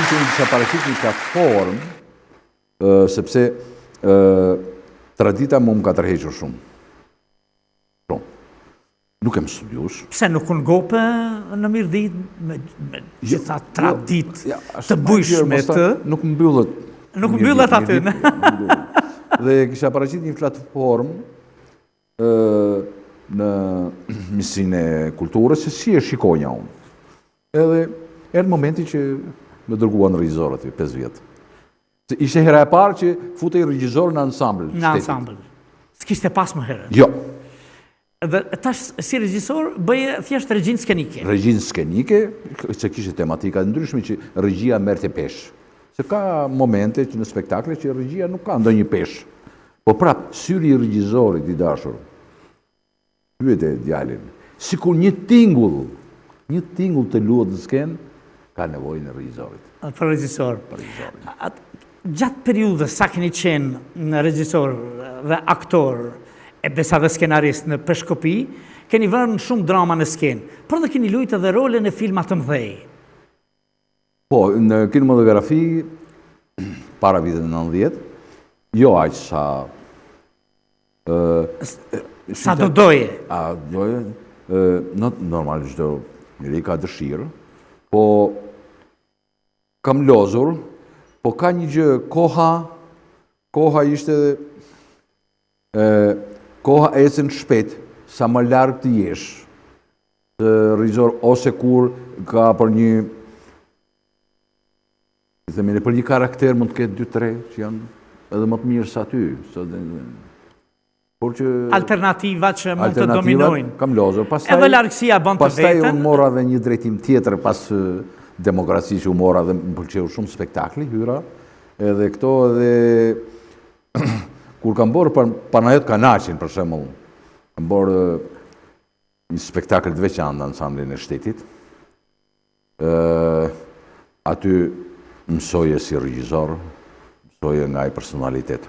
që unë kisha paraqit një platformë, sepse tradita më ka tërhequr shumë. Nuk e më studiush. Pse nuk unë gope në mirë ditë me gjitha tradit të bujshme të... Nuk mbyllet. Nuk mbyllet aty. Dhe kisha paraqit një platformë në Ministrinë e Kulturës, se si e shikonja unë. Edhe erë momenti që me dërguan regjizor aty, 5 vjetë. Ishte hera e parë që futej regjizor në ansambl. Në ansambl. S'kishte pas më herë. Jo. Dhe tash si regjisor bëje thjesht regjinë skenike. Regjinë skenike, që kishte tematika ndryshme që regjia merrte peshë. Se ka momente që në spektakle që regjia nuk ka ndonjë peshë. Po prap, syri i regjizorit i dashur, pyet e djalin, sikur një tingull të luhet në skenë, ka nevojën e regjizorit. Për regjisor. Gjatë periudhës sa keni qenë në regjisor dhe aktor, e besa dhe skenarist në Peshkopi, keni vënë shumë drama në skenë, por dhe keni luajtur edhe role në filma të mëdhej. Po, në kinematografi, para vitet 90, jo aq sa... Sa do doje? Doje, normal çdo njeri ka dëshirë, po kam lozur, po ka një gjë, koha ishte... Koha ecën shpejt, sa më larg të jesh. Regjisor ose kur ka për një për një karakter mund të ketë 2-3 që janë edhe më të mirë sa ty. Alternativa që mund të dominojnë. Kam lozur. Edhe largësia bën të vetën. Pastaj unë mora dhe një drejtim tjetër pas demokraci që u mora dhe më pëlqeu shumë spektakli, hyra. Edhe këto edhe... Kur kam bërë Panajot Kanaqin, për shembull, kam bërë një spektakël të veçantë në ansamblin e shtetit. Aty mësoje si regjisor, mësoje nga ai personalitet.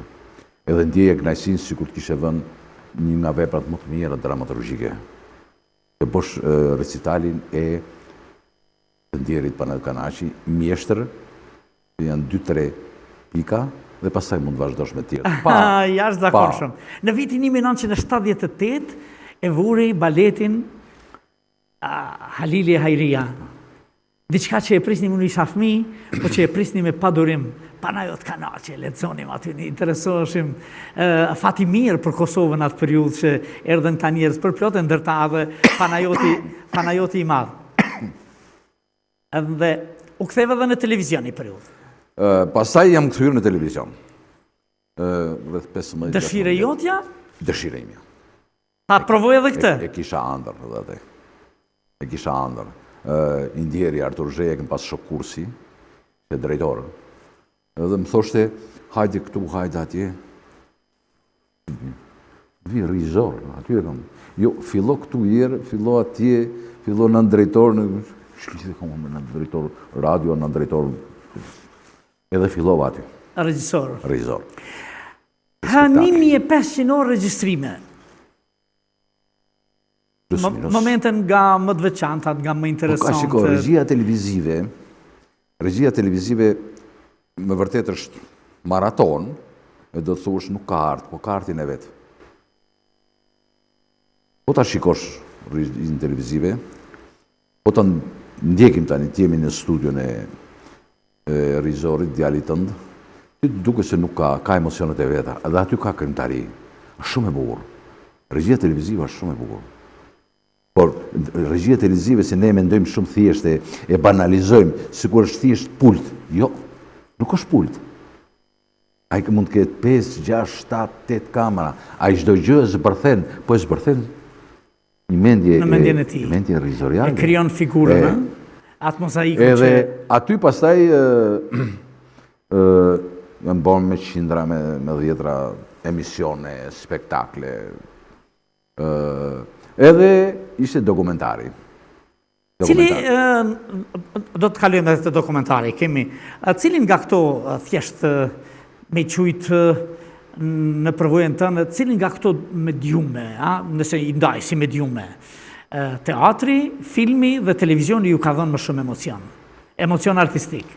Edhe ndjeje kënaqësinë sikur të kishe vënë një nga veprat më të mira dramaturgjike. Të bosh recitalin e të ndjerit Panajot Kanaqi, mjeshtër, janë 2-3 pika, dhe pastaj mund të vazhdosh me tjetër. Jashtëzakonshëm. Në vitin 1978 e vuri baletin Halili e Hajria. Diçka që e prisni më isha fëmijë, po që e prisni me padurim. Panajot Kanaqi, lexonim aty, ne interesoheshim fati mirë për Kosovën atë periudhë që erdhën ta njerëz për plotë ndërta edhe Panajoti i madh. Dhe u ktheva edhe në televizion një periudhë. Pastaj jam kthyer në televizion. Rreth 15. Dëshira jotja? Dëshira ime. Ta provoj edhe këtë? E kisha ëndër edhe atë. E kisha ëndër. I ndjeri Artur Zheja, kem pas shok kursi, te drejtori. Edhe më thoshte, hajde këtu, hajde atje. Vi regjisor, aty e kam. Jo, fillo këtu herë, fillo atje, fillo në drejtor, në drejtor radio, në drejtor. Edhe fillova aty. Regjisor. Regjisor. 1500 orë regjistrime. Momente nga më të veçanta, nga më interesante. Ka shiko, regjia televizive me vërtet është maraton, e do të thush nuk ka art, po ka artin e vet. Po ta shikosh regjinë televizive, po ta ndjekim tani të jemi në studion e regjisorit, djalit tënd, ti duke se nuk ka emocionet e veta, edhe aty ka këngëtari, është shumë e bukur. Regjia televizive është shumë e bukur. Por regjia televizive, se ne mendojmë shumë thjesht e banalizojmë, sikur është thjesht pult. Jo, nuk është pult. Ai mund të ketë 5, 6, 7, 8 kamera, ai çdo gjë e zbërthen, po e zbërthen një mendje e regjisoriale. E krijon figurën, ëh? Atë mozaikën që... Edhe aty pastaj në bon me qindra, me dhjetra emisione, spektakle. Edhe ishte dokumentari. Cili, do të kalujmë edhe të dokumentari, kemi, cilin nga këto thjesht me qujtë në përvojën tënë, cilin nga këto mediume, nëse i ndaj si mediume, teatri, filmi dhe televizioni ju ka dhënë më shumë emocion artistik?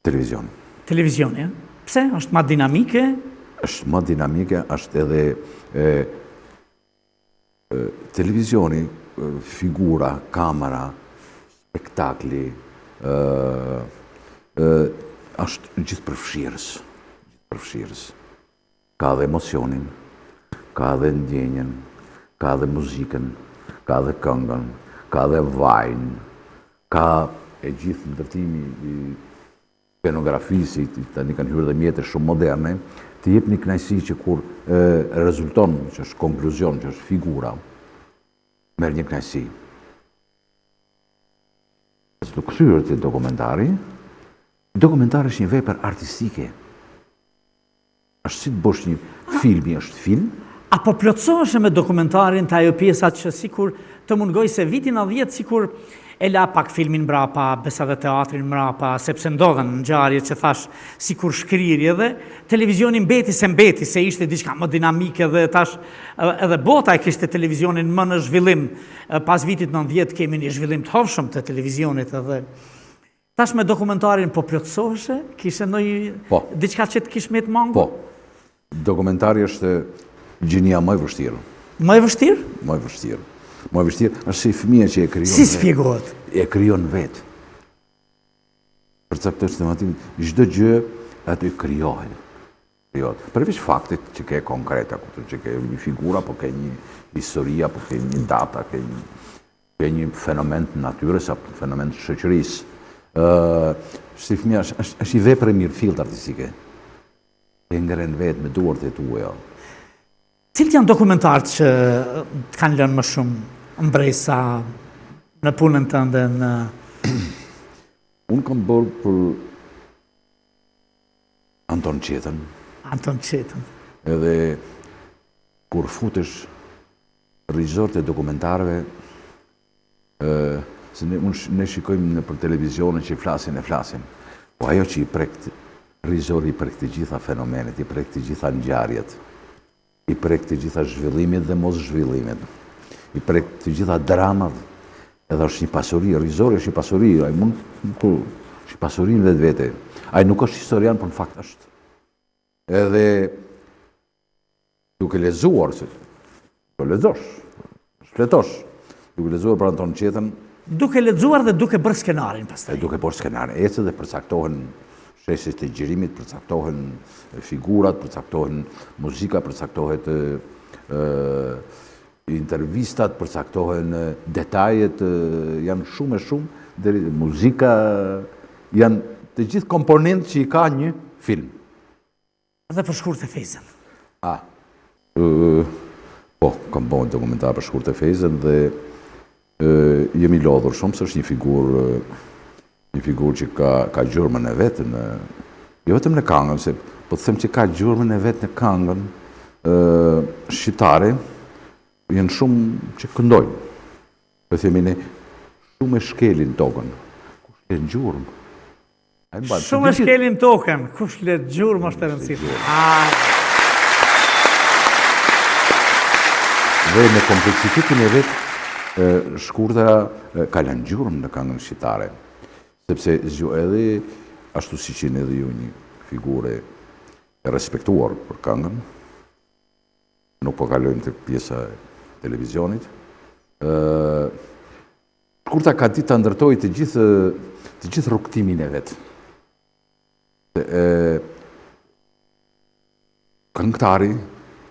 Televizioni. Televizioni, Pse? Është ma dinamike? Është ma dinamike, është edhe televizioni, figura, kamera, spektakli, është gjithë përfshirës. Ka dhe emocionin, ka dhe ndjenjen, ka dhe muzikën, ka dhe këngën, ka dhe vajnë, ka e gjithë ndërtimi i skenografisë, tani kanë hyrë dhe mjete shumë moderne, të jep një kënaqësi që kur rezulton, që është konkluzion, që është figura, merr një kënaqësi. Të kthyer te dokumentari është një vepër artistike. Është si të bësh një filmi, është film. Apo plotësohesh me dokumentarin të ajo pjesat që sikur të mungoj se vitin 90 sikur e la pak filmin mbrapa, besa dhe teatrin mbrapa, sepse ndodhen ngjarje që thash sikur shkrirje dhe televizioni mbeti, se ishte diçka më dinamike dhe tash edhe bota e kishte televizionin më në zhvillim. Pas vitit 90 kemi një zhvillim të hovshëm të televizionit edhe tash me dokumentarin po plotësoheshe, kishe ndonjë diçka që të kish me të mangu? Po. Dokumentari është gjinia më e vështirë. Më e vështirë? Më e vështirë. Më e vështirë është si fëmija që e krijon. Si spjegohet? E krijon vetë. Për ca këtë tematim, çdo gjë aty krijohet. Përveç faktit që ke konkreta, që ke një figura, po ke një historia, po ke një data, ke një fenomen të natyrës apo fenomen të shoqërisë. Si fëmija është i vepër e mirëfillt artistike. E ngren vetë me duart e tua. Cilët janë dokumentarët që të kanë lënë më shumë mbresa në punën tënde në... Unë kam bërë për Anton Qetën. Anton Qetën. Edhe kur futesh regjizorët e dokumentarëve, se ne shikojmë në për televizionin që i flasin, po ajo që i prek regjizori i prek të gjitha fenomenet, i prek të gjitha ngjarjet, i prek të gjitha zhvillimit dhe mos zhvillimit, i prek të gjitha dramat, edhe është një pasuri, regjizori është një pasuri, ai është një pasuri në vetë. Ai nuk është historian, por në fakt është. Edhe duke lexuar, do lexosh, shpletosh, duke lexuar për Anton Qetën, duke lexuar dhe duke bërë skenarin pastaj. Duke bërë skenarin, ecë dhe përcaktohen shesit e gjirimit, përcaktohen figurat, përcaktohen muzika, përcaktohet intervistat, përcaktohen detajet, janë shumë e shumë, deri muzika, janë të gjithë komponentë që i ka një film. Dhe për Shkurt e Fejzen. Po, kam bërë dokumentar për Shkurt e Fejzen dhe jemi lodhur shumë, se është një figurë që ka gjurmën e vetë, jo vetëm në këngën, se po të them që ka gjurmën e vetë në këngën, shqiptare, janë shumë që këndojnë. Po themi ne, shumë e shkelin tokën. Kush le gjurmë? Shumë e shkelin tokën, kush le gjurmë është e rëndësishme. Dhe me kompleksitetin e vetë, Shkurta ka lënë gjurmë në këngën shqiptare. Sepse edhe ashtu si që edhe ju një figure e respektuar për këngën, nuk po kalojmë të pjesa e televizionit. Shkurta ka ditë të ndërtoj të gjithë rrugtimin e vetë. Këngëtari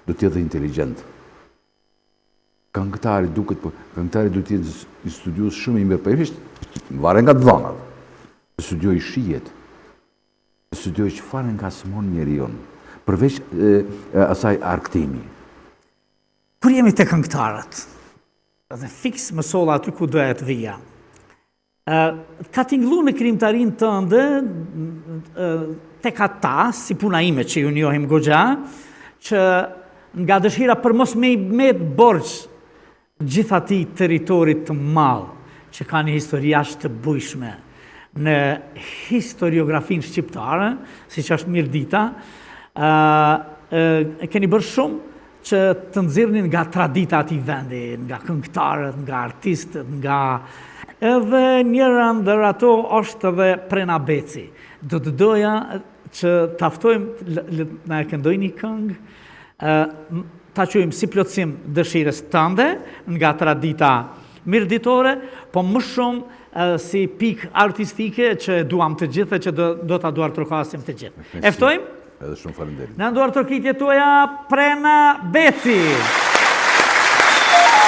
do të jetë inteligent. Këngëtari duhet të jetë i studios shumë i mirë, përveç varet nga dhënat. Studioj shijet, studioj çfarë nga smon njeriu, përveç asaj argtimi. Kur jemi te këngëtarët, dhe fiks më solla aty ku doja të vija, ka tingëllu në krijimtarinë tënde tek ata, si puna ime që ju njohim goxha, që nga dëshira për mos me borx gjithë atij territorit të madh që ka një histori jashtë të bujshme në historiografinë shqiptare, si që është mirë dita, keni bërë shumë që të nxirrnin nga tradita atij vendi, nga këngëtarët, nga artistët, nga Edhe njëra ndër ato është edhe Prena Beci. Do të doja që taftojmë na e këndoj një këngë, ta quajmë si plotësim dëshirës tënde nga tradita mirditore, po më shumë si pikë artistike që duam të gjithë dhe që do ta duar trokasim të gjithë. Eftojmë? Edhe shumë faleminderit. Në nduar trokitje tuaja Prena Beci.